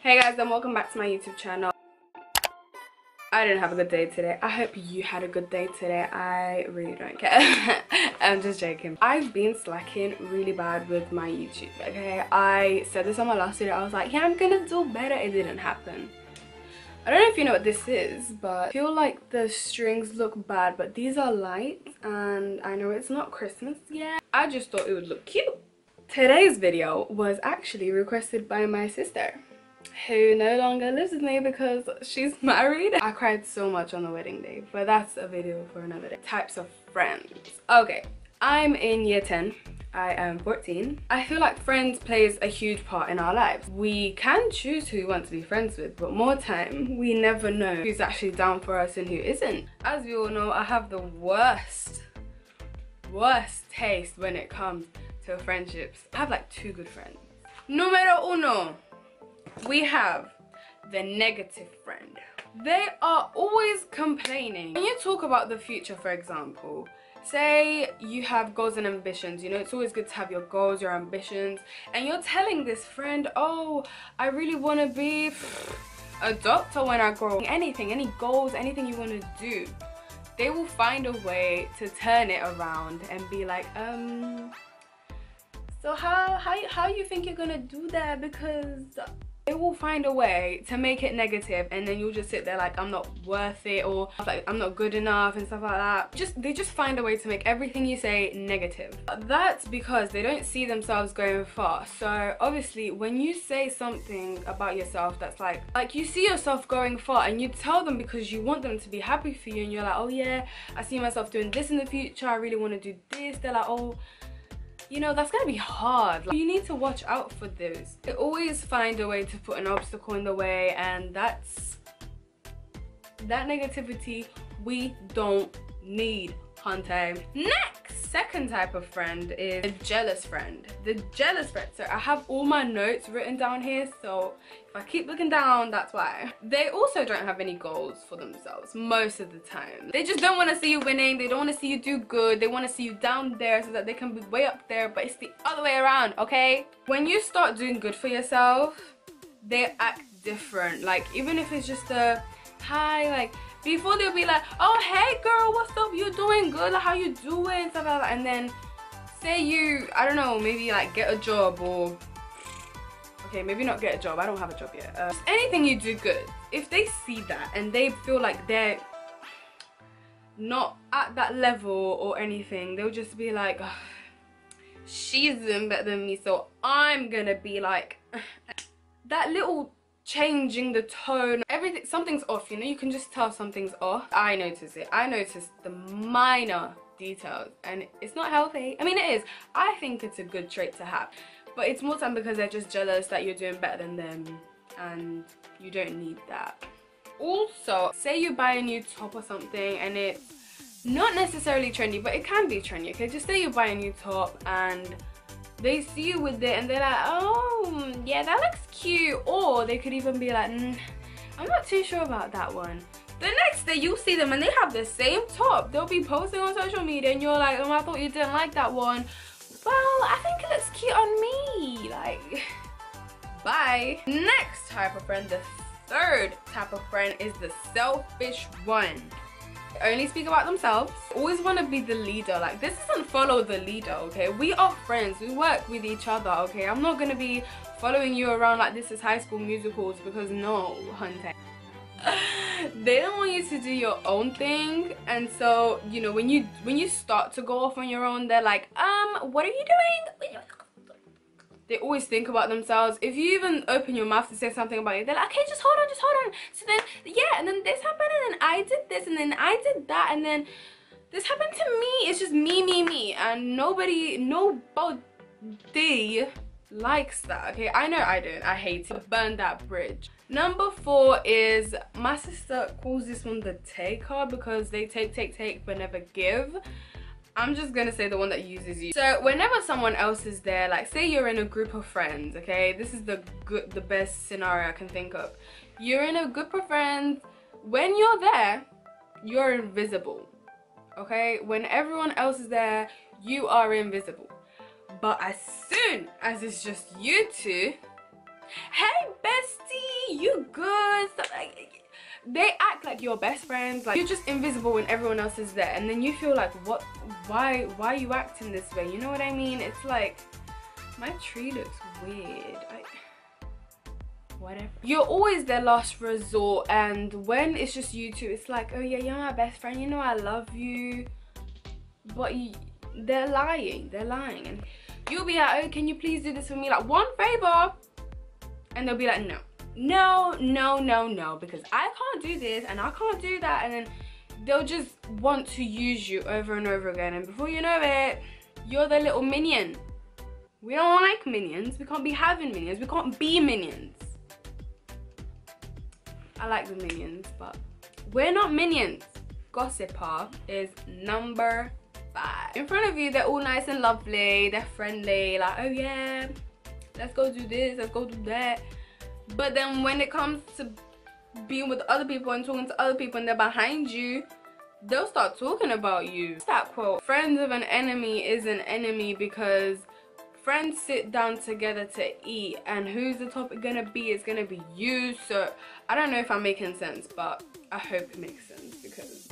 Hey guys, and welcome back to my YouTube channel. I didn't have a good day today. I hope you had a good day today. I really don't care. I'm just joking. I've been slacking really bad with my YouTube, okay? I said this on my last video. I was like, yeah, I'm gonna do better. It didn't happen. I don't know if you know what this is, but I feel like the strings look bad, but these are lights, and I know it's not Christmas yet. I just thought it would look cute. Today's video was actually requested by my sister, who no longer lives with me because she's married. I cried so much on the wedding day, but that's a video for another day. Types of friends. Okay, I'm in year 10. I am 14. I feel like friends plays a huge part in our lives. We can choose who we want to be friends with, but more time, we never know who's actually down for us and who isn't. As we all know, I have the worst taste when it comes to friendships. I have like 2 good friends. Numero uno. We have the negative friend. They are always complaining. When you talk about the future, for example, say you have goals and ambitions, you know, it's always good to have your goals, your ambitions, and you're telling this friend, oh, I really want to be a doctor when I grow up. Anything, any goals, anything you want to do, they will find a way to turn it around and be like, so how you think you're gonna do that? Because they will find a way to make it negative, and then you'll just sit there like, I'm not worth it, or like, I'm not good enough and stuff like that. They just find a way to make everything you say negative. That's because they don't see themselves going far. So obviously when you say something about yourself that's like you see yourself going far, and you tell them because you want them to be happy for you, and you're like, oh yeah, I see myself doing this in the future, I really want to do this. They're like, oh, you know, that's gonna be hard. Like, you need to watch out for those. They always find a way to put an obstacle in the way, and that negativity we don't need, hunter. Next, second type of friend is the jealous friend. The jealous friend. So I have all my notes written down here, so if I keep looking down, that's why. They also don't have any goals for themselves most of the time. They just don't want to see you winning. They don't want to see you do good. They want to see you down there so that they can be way up there, but it's the other way around, okay? When you start doing good for yourself, they act different. Like, even if it's just a hi, like, before they'll be like, oh hey girl, what's up, you doing good, like, how you doing, stuff like that. And then say you, I don't know, maybe like get a job, or okay, maybe not get a job, I don't have a job yet, anything you do good, if they see that and they feel like they're not at that level or anything, they'll just be like, oh, she's doing better than me, so I'm gonna be like that little changing the tone, everything, something's off, you know, you can just tell something's off. I notice it. I notice the minor details, and it's not healthy. I mean, it is. I think it's a good trait to have, but it's more time because they're just jealous that you're doing better than them, and you don't need that. Also, say you buy a new top or something, and it's not necessarily trendy, but it can be trendy, okay? Just say you buy a new top and they see you with it and they're like, oh yeah, that looks cute. Or they could even be like, I'm not too sure about that one. The next day you'll see them and they have the same top. They'll be posting on social media and you're like, oh, I thought you didn't like that one. Well, I think it looks cute on me. Like, bye. Next type of friend, the third type of friend, is the selfish one. Only speak about themselves, always want to be the leader. Like, this isn't follow the leader, okay? We are friends, we work with each other, okay? I'm not gonna be following you around like this is High School Musicals, because no, hunter. They don't want you to do your own thing, and so, you know, when you start to go off on your own, they're like, what are you doing? They always think about themselves. If you even open your mouth to say something about you, they're like, okay, just hold on. So then, yeah, and then this happened, and then I did this, and then I did that, and then this happened to me. It's just me, and nobody likes that, okay? I know I don't. I hate to burn that bridge. Number 4 is, my sister calls this one the taker, because they take, but never give. I'm just gonna say the one that uses you. So whenever someone else is there, like say you're in a group of friends, okay, this is the best scenario I can think of. You're in a group of friends. When you're there, you're invisible, okay? When everyone else is there, you are invisible. But as soon as it's just you two, hey bestie, you good, stuff like, they act like you're best friends, like you're just invisible when everyone else is there, and then you feel like, what, why are you acting this way? You know what I mean? It's like, my tree looks weird. Whatever. You're always their last resort, and when it's just you two, it's like, oh yeah, you're my best friend, you know I love you, but they're lying, and you'll be like, oh, can you please do this for me, like one favor, and they'll be like, no, because I can't do this and I can't do that, and then they'll just want to use you over and over again, and before you know it, you're the little minion. We don't like minions. We can't be having minions. We can't be minions. I like the minions, but we're not minions. Gossiper is number 5. In front of you, they're all nice and lovely. They're friendly, like, oh yeah, let's go do this, let's go do that. But then when it comes to being with other people and talking to other people and they're behind you, they'll start talking about you. It's that quote, friends of an enemy is an enemy, because friends sit down together to eat, and who's the topic gonna be? It's gonna be you. So I don't know if I'm making sense, but I hope it makes sense, because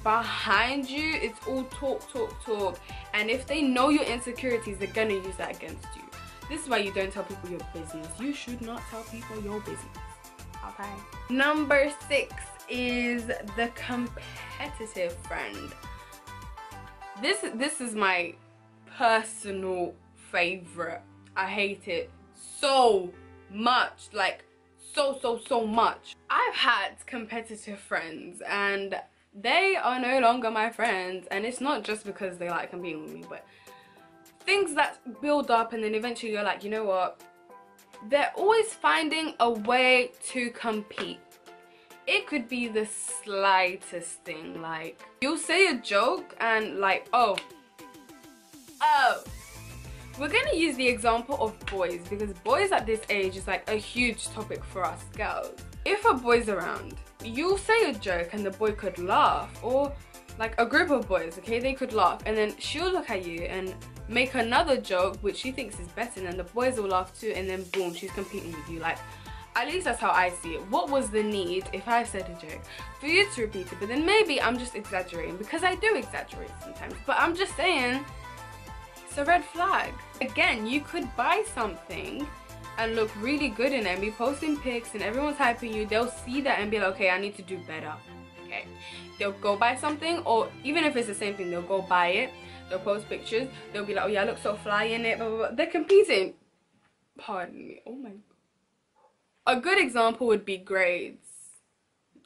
behind you, it's all talk. And if they know your insecurities, they're gonna use that against you. This is why you don't tell people your business. You should not tell people your business, okay? Number 6 is the competitive friend. This is my personal favorite. I hate it so much, like so much. I've had competitive friends and they are no longer my friends, and it's not just because they like competing with me, but things that build up and then eventually you're like, you know what, they're always finding a way to compete. It could be the slightest thing, like you'll say a joke and like, oh, we're gonna use the example of boys, because boys at this age is like a huge topic for us girls. If a boy's around, you'll say a joke and the boy could laugh, or like a group of boys, okay, they could laugh, and then she'll look at you and make another joke which she thinks is better, and then the boys will laugh too, and then boom, she's competing with you. Like, at least that's how I see it. What was the need, if I said a joke, for you to repeat it? But then maybe I'm just exaggerating, because I do exaggerate sometimes, but I'm just saying it's a red flag. Again, you could buy something and look really good in it and be posting pics and everyone's hyping you. They'll see that and be like, okay, I need to do better. Okay, they'll go buy something, or even if it's the same thing, they'll go buy it, they'll post pictures, they'll be like, oh yeah, I look so fly in it, blah, blah, blah. They're competing. Pardon me. Oh my god. A good example would be grades.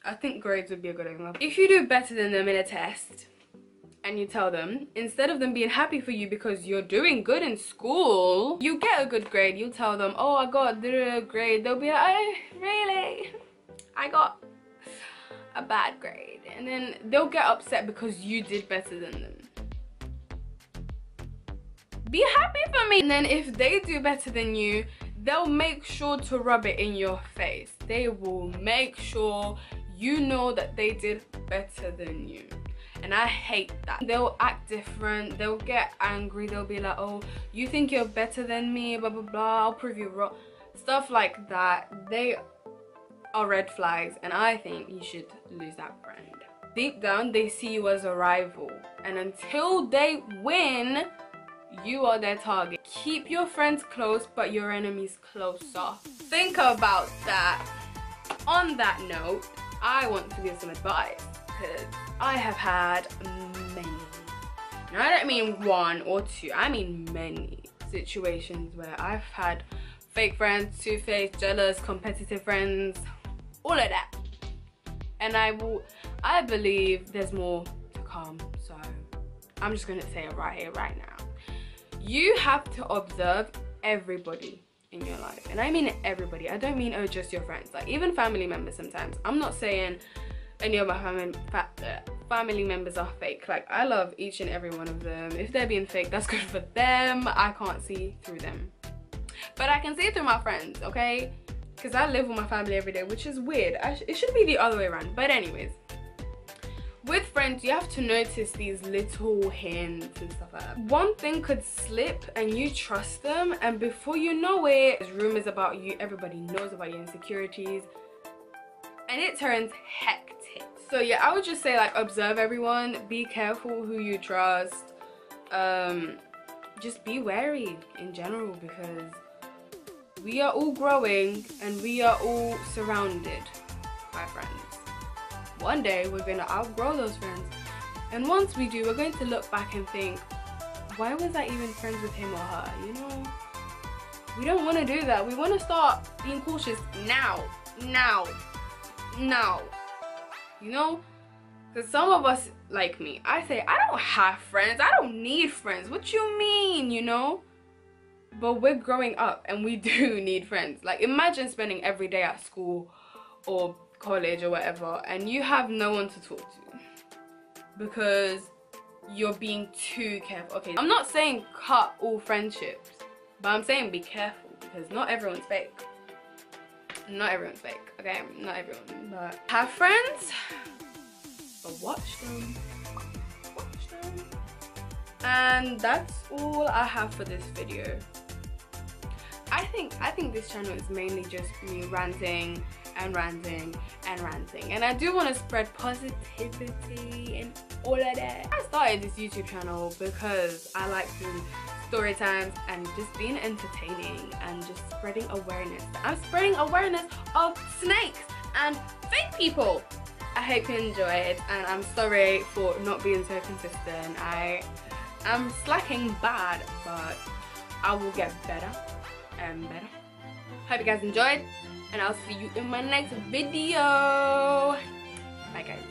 I think grades would be a good example. If you do better than them in a test and you tell them, instead of them being happy for you because you're doing good in school, you get a good grade, you tell them, oh, I got a grade. They'll be like, oh, really? I got a bad grade. And then they'll get upset because you did better than them. Be happy for me. And then if they do better than you, they'll make sure to rub it in your face. They will make sure you know that they did better than you. And I hate that. They'll act different, they'll get angry, they'll be like, oh, you think you're better than me, blah blah blah, I'll prove you wrong. Stuff like that. They are red flags, and I think you should lose that friend. Deep down, they see you as a rival, and until they win, you are their target. Keep your friends close, but your enemies closer. Think about that. On that note, I want to give some advice, because I have had many, and I don't mean 1 or 2, I mean many situations where I've had fake friends, two-faced, jealous, competitive friends, all of that. And I believe there's more to come, so I'm just gonna say it right here, right now. You have to observe everybody in your life, and I mean everybody. I don't mean, oh, just your friends, like even family members sometimes. I'm not saying any of my family members are fake. Like, I love each and every one of them. If they're being fake, that's good for them. I can't see through them, but I can see through my friends, okay? Because I live with my family every day, which is weird. It should be the other way around, but anyways, with friends, you have to notice these little hints and stuff like that. One thing could slip and you trust them, and before you know it, there's rumors about you, everybody knows about your insecurities, and it turns hectic. So yeah, I would just say, like, observe everyone, be careful who you trust, just be wary in general, because we are all growing and we are all surrounded by friends. One day we're going to outgrow those friends, and once we do, we're going to look back and think, why was I even friends with him or her? You know, we don't want to do that. We want to start being cautious now, you know, because some of us, like me, I say I don't have friends, I don't need friends. What you mean, you know? But we're growing up and we do need friends. Like, imagine spending every day at school or college or whatever, and you have no one to talk to because you're being too careful. Okay, I'm not saying cut all friendships, but I'm saying be careful, because not everyone's fake. Not everyone's fake, okay? Not everyone. But have friends, but watch them. Watch them. And that's all I have for this video. I think this channel is mainly just me ranting and ranting and ranting, and I do want to spread positivity and all of that. I started this YouTube channel because I like doing story times and just being entertaining and just spreading awareness. I'm spreading awareness of snakes and fake people. I hope you enjoyed, and I'm sorry for not being so consistent. I am slacking bad, but I will get better and better. Hope you guys enjoyed, and I'll see you in my next video. Bye guys.